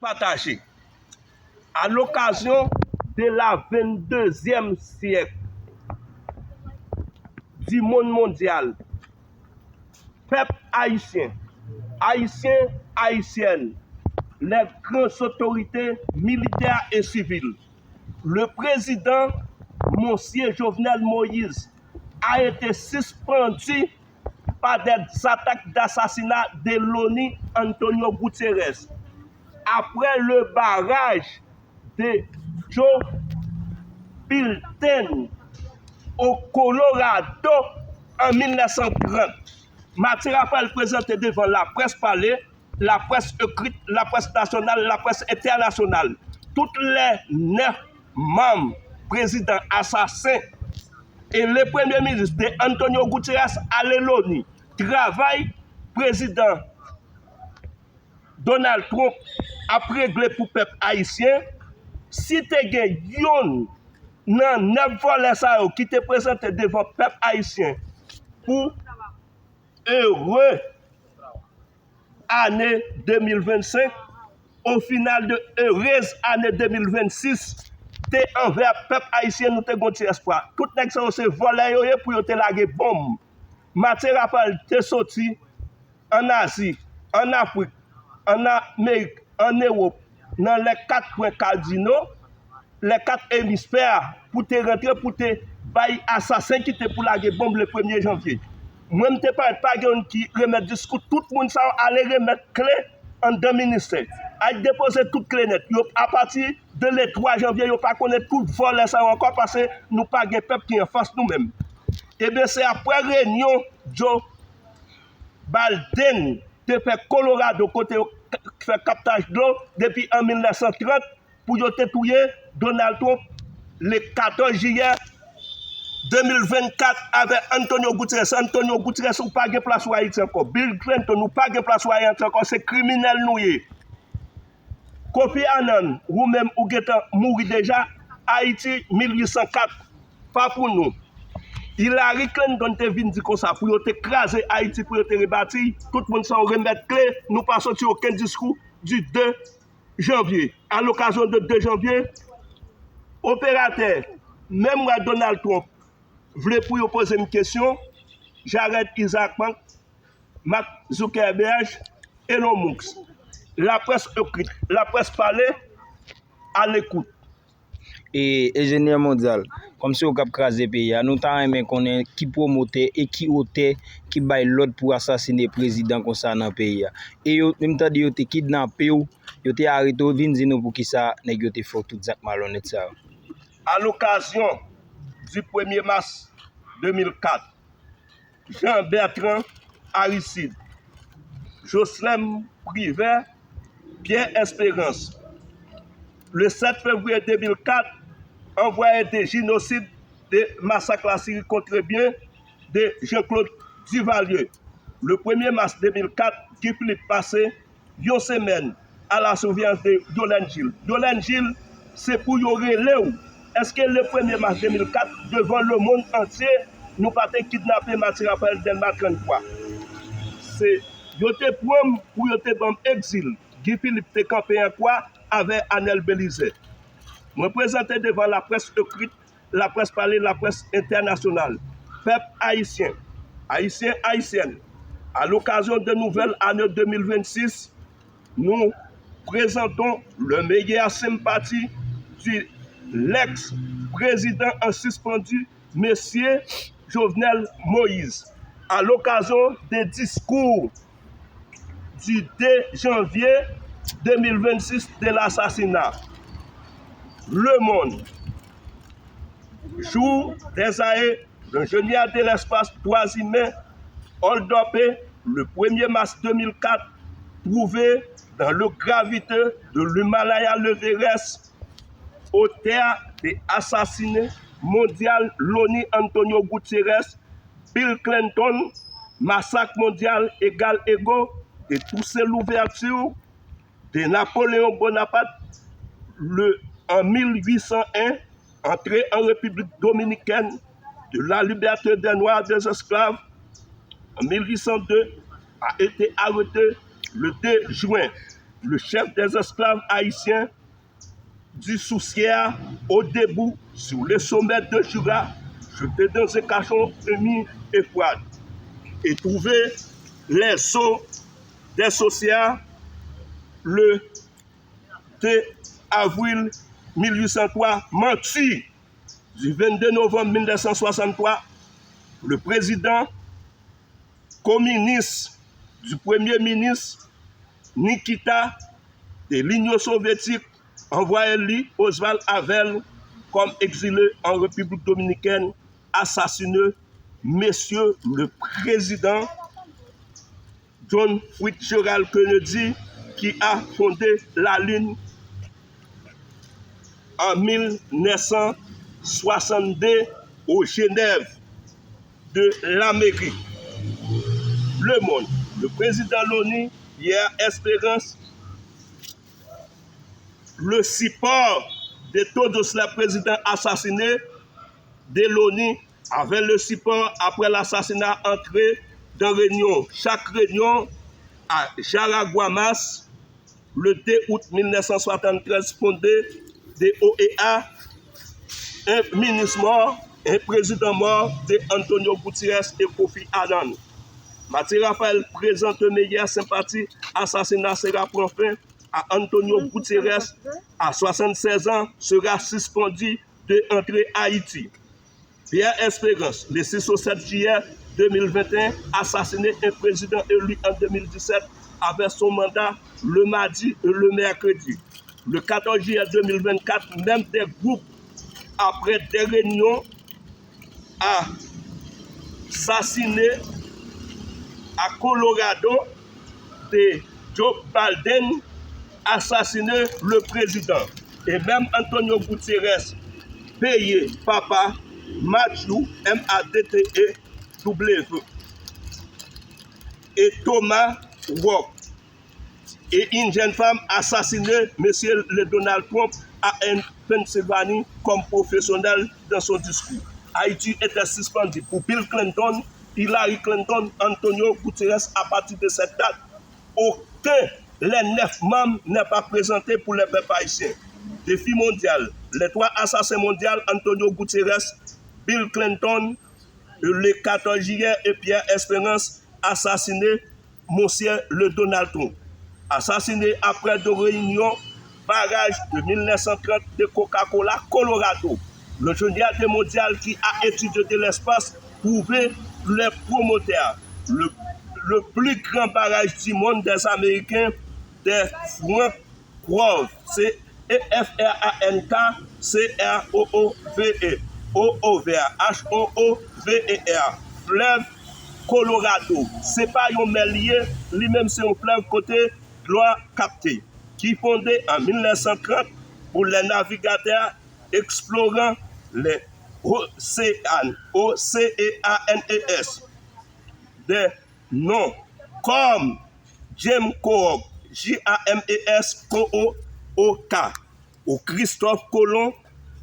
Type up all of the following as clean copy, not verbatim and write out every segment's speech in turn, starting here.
partagé. À l'occasion de la 22e siècle du monde mondial, peuple haïtien, haïtiennes, les grandes autorités militaires et civiles, le président Monsieur Jovenel Moïse a été suspendu par des attaques d'assassinat de l'ONU Antonio Guterres après le barrage de Joe Biden au Colorado en 1930. Mathieu Raphaël présenté devant la presse parlée, la presse écrite, la presse nationale, la presse internationale. Toutes les 9 membres présidents assassins et le premier ministre de Antonio Guterres à l'ONU travaillent président Donald Trump a réglé pour le peuple haïtien. Si tu as yon nan 9 volets qui te présenté devant le peuple haïtien pour heureux année 2025, au final de heureuse année 2026, tu es envers le peuple haïtien, nous te gonti espoir. Tout le monde c'est volé pour te laguer bombe. Mathieu Raphaël te sorti en Asie, en Afrique, en Amérique, en Europe, dans les 4 points cardinaux, les 4 hémisphères, pour te rentrer, pour te bailler assassin qui te pour la bombe le 1er janvier. Moi, je ne pas qui remettre discours, tout le monde allait remettre clé en 2 ministères. A déposer toute clé net. À partir de le 3 janvier, vous ne pas connaître tout vol ça encore parce que nous pas de peuple qui est en face nous-mêmes. Et bien c'est après réunion Joe Biden te fait Colorado côté fait captage d'eau depuis en 1930 pour te tuer Donald Trump le 14 juillet 2024 avec Antonio Guterres. Antonio Guterres ou pas de place où Haïti encore. Bill Clinton ou pas de place où Haïti encore. C'est criminel nous. Kofi Annan ou même ou geta mouri déjà Haïti 1804 pas pour nous. Hillary Clinton te vient dire comme ça pour te écraser Haïti pour te rebâtir. Tout le monde s'en remettre clé. Nous pas sorti aucun discours du 2 janvier. À l'occasion de 2 janvier, opérateur, même moi Donald Trump, voulait pour vous poser une question. J'arrête Isaac Bank, Mark Zuckerberg et Elon Musk. La presse écrite, la presse parlée, à l'écoute. Et ingénieur mondial, comme si on a crasé le pays, nous avons connaît qui promotait et qui ôtait, qui baille l'ordre pour assassiner le président comme ça dans le pays. Et même temps, ils ont kidnappé, ils ont arrêté, ils ont pour qui ça, ils ont fait tout ça malhonnête ça. À l'occasion du 1er mars 2004, Jean-Bertrand Aristide, Jocelyn Privé, Pierre Espérance, le 7 février 2004, envoyé des génocides, des massacres à Syrie contre bien de Jean-Claude Duvalier. Le 1er mars 2004, qui Philippe passé une semaine à la surveillance de Yolande Gilles. Yolande Gilles, c'est pour y relever. Est-ce que le 1er mars 2004, devant le monde entier, nous pas kidnapper Mathieu Raphaël Delma 33? C'est yote prom pour yote bon exil. Guy Philippe te campé en quoi avec Anel Bélizé. Me présenter devant la presse écrite, la presse parlée, la presse internationale. Peuple haïtien, haïtiennes, à l'occasion de nouvelle année 2026, nous présentons le meilleur sympathie du l'ex-président en suspendu, M. Jovenel Moïse, à l'occasion des discours du 2 janvier 2026 de l'assassinat. Le Monde, jour des arrêts l'ingénieur de l'espace 3 mai, Oldopé, le 1er mars 2004, trouvé dans le gravité de l'Himalaya l'Everest, au terre des assassinés mondial l'ONU Antonio Guterres, Bill Clinton, massacre mondial égal égaux, de pousser l'ouverture de Napoléon Bonaparte en 1801, entré en République dominicaine, de la liberté des Noirs des esclaves, en 1802, a été arrêté le 2 juin le chef des esclaves haïtiens, du Soussière au debout sur le sommet de Jura, jeté dans un cachot humide et froid, et trouvé les sceaux des Soussières le 2 avril 1803, menti du 22 novembre 1963, le président communiste du premier ministre Nikita de l'Union soviétique envoyé lui Oswald Havel comme exilé en République dominicaine, assassiné monsieur le président John Fitzgerald Kennedy qui a fondé la Lune en 1962 au Genève de l'Amérique. Le Monde, le président l'ONU, Pierre Espérance, le support de tous les présidents assassinés de l'ONU avec le support après l'assassinat entré dans réunion. Chaque réunion à Jaraguamas, le 2 août 1973, fondé de OEA, un ministre mort, un président mort de Antonio Gutiérrez et Kofi Annan. Mathieu Raphaël présente meilleure sympathie, assassinat sera prend fin à Antonio Gutiérrez à 76 ans, sera suspendu de entrer à Haïti. Pierre Espérance, le 6 au 7 juillet 2021, assassiné un président élu en 2017 avec son mandat le mardi et le mercredi. Le 14 juillet 2024, même des groupes, après des réunions, assassinés à Colorado de Joe Biden, assassiné le président. Et même Antonio Gutiérrez, payé papa Matthew MADTEW et Thomas Walk. Et une jeune femme assassinée, monsieur le Donald Trump, à Pennsylvanie comme professionnel dans son discours. Haïti était suspendu pour Bill Clinton, Hillary Clinton, Antonio Gutiérrez. À partir de cette date, aucun les 9 membres n'est pas présenté pour les peuples haïtiens. Défi mondial. Les 3 assassins mondiaux, Antonio Gutiérrez, Bill Clinton, le 14 juillet, et Pierre Espérance, assassiné monsieur le Donald Trump. Assassiné après de réunions, barrage de 1930 de Coca-Cola, Colorado. Le journal mondial qui a étudié de l'espace prouvé les promoteurs. Le plus grand barrage du monde des Américains, des Frank Grove, c'est EFRANK, CROOVE, HOOVER, fleuve Colorado. Ce n'est pas un lié, lui-même c'est un fleuve côté Gloire capté, qui fondé en 1930 pour les navigateurs explorant les océans, OCEANES, des noms comme James Cook, JAMES COOK, ou Christophe Colomb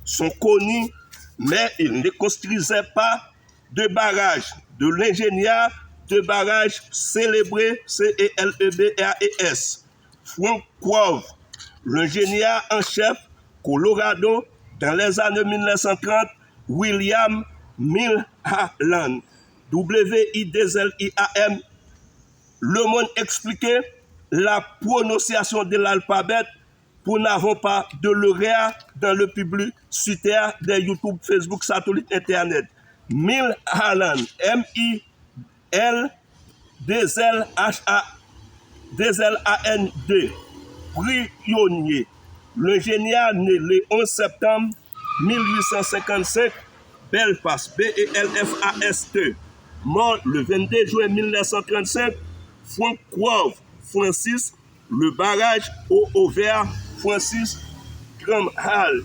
sont connus, mais ils ne construisaient pas de barrage. De l'ingénieur de barrage célébré CELEBRAES, Frank Grove, l'ingénieur en chef Colorado dans les années 1930, William Milham, WIDZLIAM. Le Monde expliquait la prononciation de l'alphabet pour n'avons pas de lauréat dans le public sur terre de YouTube, Facebook, satellite, Internet. Milham, MILHALAND, pionnier. L'ingénieur né le 11 septembre 1855, Belfast, BELFAST, mort le 22 juin 1935, Frank Grove, Francis, le barrage au Auvert, Francis Gramhalm,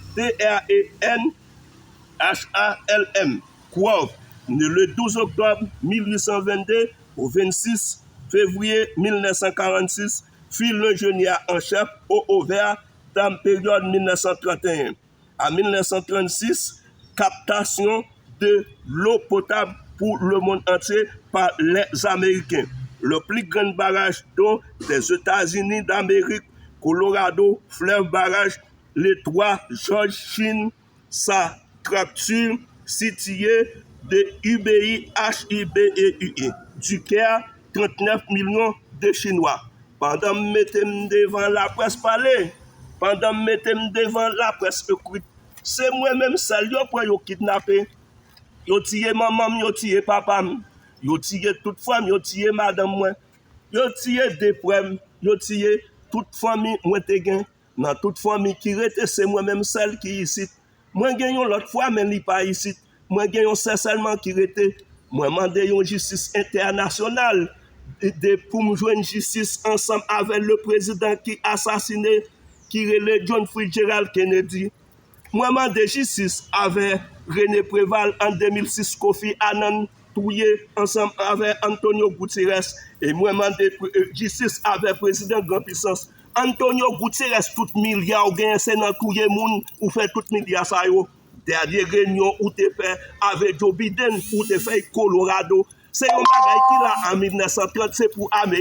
TRENHALM, Grove, né le 12 octobre 1822 au 26 février 1946, fut l'ingénieur en chef au Auvert dans la période 1931 à 1936, captation de l'eau potable pour le monde entier par les Américains. Le plus grand barrage d'eau des États-Unis d'Amérique Colorado, fleuve barrage, les 3 George Chin, sa tracture située de UBI, HIBEUE, du Caire, 39 millions de Chinois. Pendant que je mettais devant la presse parler, pendant que je mettais devant la presse écrite, c'est moi-même celle pour yo kidnapper. Yo tiré maman, yo tiré papa, yo tiré toute femme, yo tiré madame moi. Yo tiré des prêmes, yo tiré toute famille moi te gen. Dans toute famille qui rete, c'est moi-même celle qui ici. Moi gen yon l'autre fois mais li pas ici. Moi gen yon seulement qui rete. Moi mandé yon justice internationale pour me joindre justice ensemble avec le président qui assassiné qui relève John Fitzgerald Kennedy. Moi mandé justice avec René Préval en 2006, Kofi Annan touillé ensemble avec Antonio Gutiérrez et moi mandé justice avec président grand puissance Antonio Gutiérrez tout milliard gain c'est dans touyer moun ou fait tout milliard ça yo. Dernière réunion où tu fait avec Joe Biden ou tu fait Colorado, c'est un bagage qui là en 1930 c'est pour Amérique.